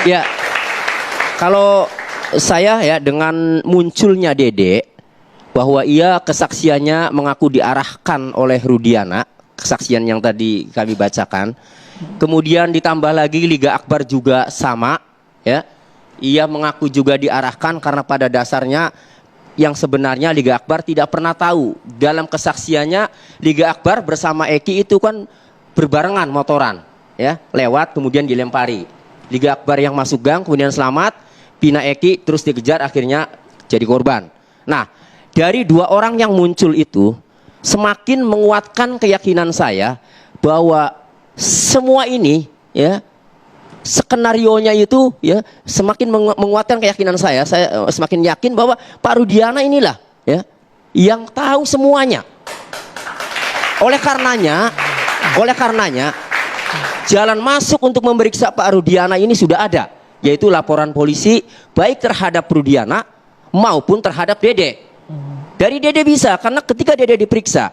Ya, kalau saya ya dengan munculnya Dede, bahwa ia kesaksiannya mengaku diarahkan oleh Rudiana, kesaksian yang tadi kami bacakan. Kemudian ditambah lagi Liga Akbar juga sama, ya. Ia mengaku juga diarahkan karena pada dasarnya yang sebenarnya Liga Akbar tidak pernah tahu. Dalam kesaksiannya Liga Akbar bersama Eki itu kan berbarengan motoran, ya, lewat kemudian dilempari. Liga Akbar yang masuk gang kemudian selamat, Pina Eki terus dikejar akhirnya jadi korban. Nah, dari dua orang yang muncul itu semakin menguatkan keyakinan saya bahwa semua ini, ya, skenarionya itu, ya, semakin menguatkan keyakinan saya. Saya semakin yakin bahwa Pak Rudiana inilah, ya, yang tahu semuanya. Oleh karenanya jalan masuk untuk memeriksa Pak Rudiana ini sudah ada, yaitu laporan polisi baik terhadap Rudiana maupun terhadap Dede. Dari Dede bisa, karena ketika Dede diperiksa,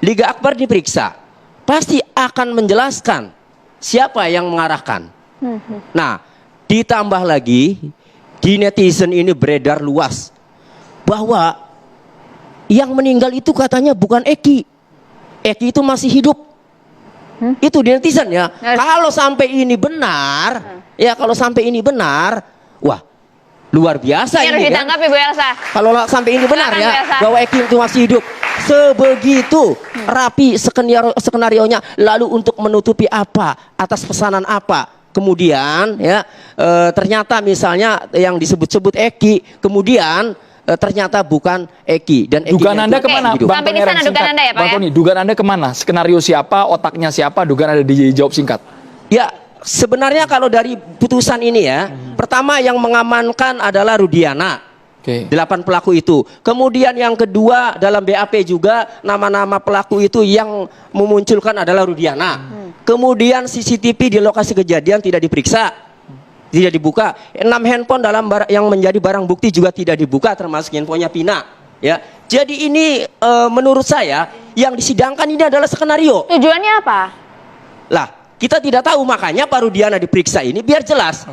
Liga Akbar diperiksa, pasti akan menjelaskan siapa yang mengarahkan. Nah, ditambah lagi di netizen ini beredar luas bahwa yang meninggal itu katanya bukan Eki. Eki itu masih hidup. Itu di netizen ya. Kalau sampai ini benar, ya kalau sampai ini benar, wah, luar biasa ini. Harus ditanggapi, Bu Elsa. Kalau sampai ini benar ya, bahwa Eki itu masih hidup, sebegitu rapi skenarionya, lalu untuk menutupi apa, atas pesanan apa, kemudian ya ternyata misalnya yang disebut-sebut Eki, kemudian ternyata bukan Eki, dan dugaan Anda kemana? Bang Tony, dugaan Anda ya, Pak, Bang Tony, dugaan Anda kemana? Skenario siapa, otaknya siapa, dugaan Anda dijawab singkat. Ya, sebenarnya kalau dari putusan ini ya, pertama yang mengamankan adalah Rudiana. 8 pelaku itu. Kemudian yang kedua dalam BAP juga nama-nama pelaku itu yang memunculkan adalah Rudiana. Kemudian CCTV di lokasi kejadian tidak diperiksa, tidak dibuka. 6 handphone dalam yang menjadi barang bukti juga tidak dibuka, termasuk handphonenya Pina. Ya, jadi ini menurut saya yang disidangkan ini adalah skenario. Tujuannya apa? Lah, kita tidak tahu, makanya Pak Rudiana diperiksa ini biar jelas.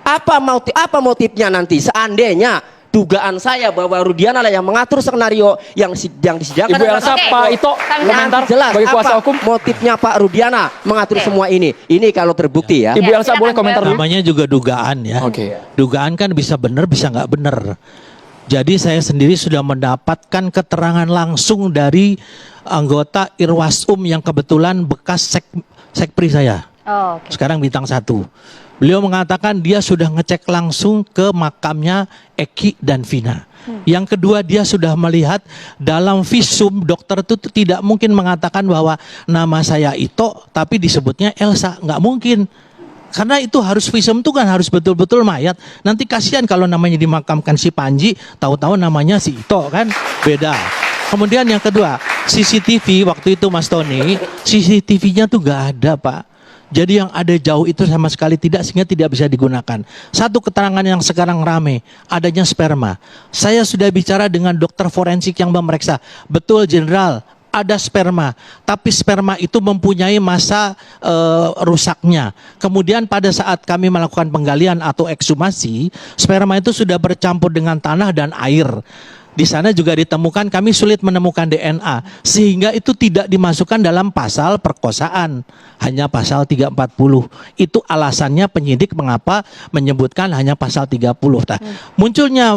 Apa motifnya nanti seandainya dugaan saya bahwa Rudiana lah yang mengatur skenario yang disidangkan. Ibu Elsa, Pak Ito komentar jelas sebagai kuasa apa hukum motifnya Pak Rudiana mengatur semua ini. Ini kalau terbukti ya. Ibu Elsa boleh komentar dulu. Namanya juga dugaan ya. Dugaan kan bisa benar bisa nggak benar. Jadi saya sendiri sudah mendapatkan keterangan langsung dari anggota Irwasum yang kebetulan bekas sekpri saya. Sekarang bintang 1. Beliau mengatakan dia sudah ngecek langsung ke makamnya Eki dan Vina. Yang kedua, dia sudah melihat dalam visum, dokter itu tidak mungkin mengatakan bahwa nama saya Ito tapi disebutnya Elsa, nggak mungkin. Karena itu harus visum itu kan harus betul-betul mayat. Nanti kasihan kalau namanya dimakamkan si Panji, tahu-tahu namanya si Ito, kan beda. Kemudian yang kedua, CCTV waktu itu Mas Tony, CCTV-nya tuh nggak ada, Pak. Jadi yang ada jauh itu sama sekali tidak, sehingga tidak bisa digunakan. Satu keterangan yang sekarang rame, adanya sperma. Saya sudah bicara dengan dokter forensik yang memeriksa. Betul Jenderal, ada sperma. Tapi sperma itu mempunyai masa rusaknya. Kemudian pada saat kami melakukan penggalian atau ekshumasi, sperma itu sudah bercampur dengan tanah dan air. Di sana juga ditemukan, kami sulit menemukan DNA, sehingga itu tidak dimasukkan dalam pasal perkosaan, hanya pasal 340. Itu alasannya penyidik mengapa menyebutkan hanya pasal 30. Nah, munculnya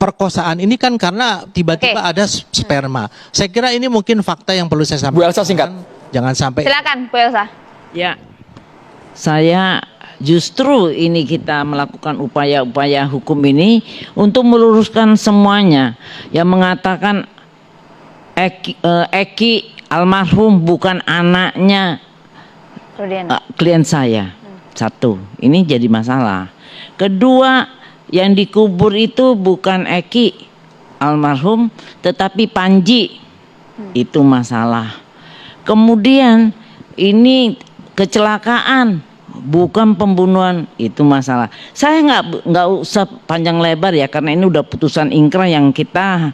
perkosaan ini kan karena tiba-tiba ada sperma. Saya kira ini mungkin fakta yang perlu saya sampaikan. Bu Elsa singkat. Jangan sampai. Silakan Bu Elsa. Ya, saya justru ini kita melakukan upaya-upaya hukum ini untuk meluruskan semuanya. Yang mengatakan Eki almarhum bukan anaknya klien saya. Satu, ini jadi masalah. Kedua, yang dikubur itu bukan Eki almarhum tetapi Panji. Itu masalah. Kemudian ini kecelakaan, bukan pembunuhan, itu masalah. Saya nggak usah panjang lebar ya, karena ini udah putusan ingkrah yang kita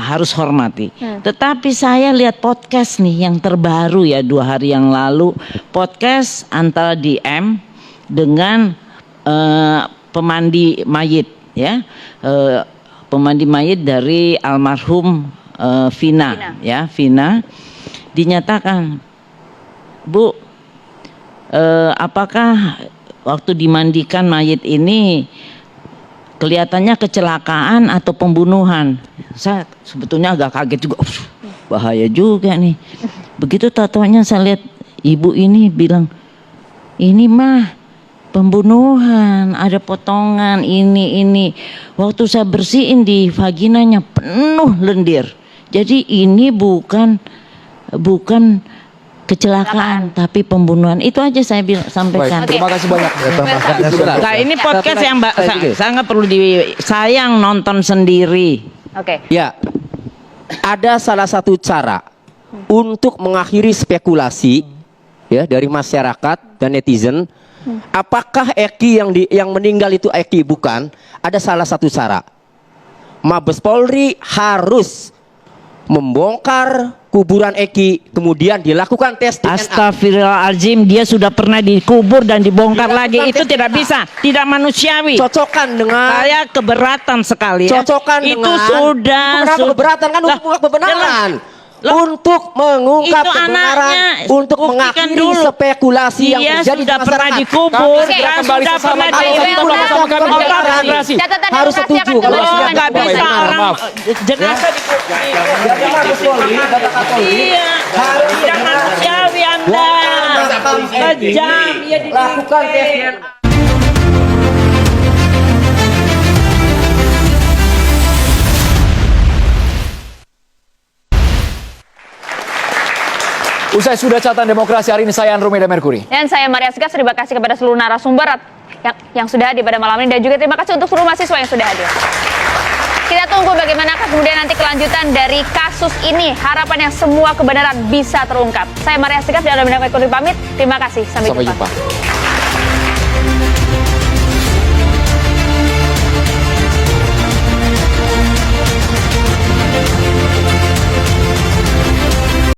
harus hormati. Tetapi saya lihat podcast nih yang terbaru ya 2 hari yang lalu, podcast antara DM dengan pemandi mayit ya, pemandi mayit dari almarhum Vina ya, Vina. Dinyatakan, Bu, apakah waktu dimandikan mayit ini kelihatannya kecelakaan atau pembunuhan? Saya sebetulnya agak kaget juga, bahaya juga nih. Begitu tatoannya saya lihat, ibu ini bilang, ini mah pembunuhan, ada potongan ini. Waktu saya bersihin di vaginanya penuh lendir. Jadi ini bukan kecelakaan tapi pembunuhan. Itu aja saya sampaikan. Baik, terima kasih banyak. Nah, ini podcast yang sangat perlu disayang nonton sendiri. Oke. Ya, ada salah satu cara untuk mengakhiri spekulasi ya dari masyarakat dan netizen. Apakah Eki yang meninggal itu Eki? Bukan. Ada salah satu cara. Mabes Polri harus membongkar kuburan Eki, kemudian dilakukan tes DNA. Astagfirullahaladzim, dia sudah pernah dikubur dan dibongkar lagi. Itu tidak bisa, tidak manusiawi. Cocokkan dengan Saya keberatan sekali ya. cocokkan Itu dengan sudah kenapa keberatan kan untuk mengungkap kebenaran. Untuk mengungkap Itu kebenaran, anaknya, untuk buktikan mengakhiri dulu. spekulasi yang Dia terjadi di sudah pernah masyarakat. dikubur, Kami dan kembali sudah bersama pernah kami. Kalau Kami kebenaran, demokrasi. Catatan harus demokrasi akan setuju. kembali Kalau sesaat nggak lagi. bisa Maaf. orang jenazah dikubur. Iya, tidak manusiawi Anda. Kejam, ya lakukan tes DNA. Usai sudah catatan demokrasi hari ini, saya Andrew Meda Mercury. Dan saya Maria Segas, terima kasih kepada seluruh narasumber yang sudah hadir pada malam ini, dan juga terima kasih untuk seluruh mahasiswa yang sudah hadir. Kita tunggu bagaimana kemudian nanti kelanjutan dari kasus ini. Harapannya semua kebenaran bisa terungkap. Saya Maria Segas dan Andrew Meda Mercury pamit. Terima kasih. Sampai jumpa.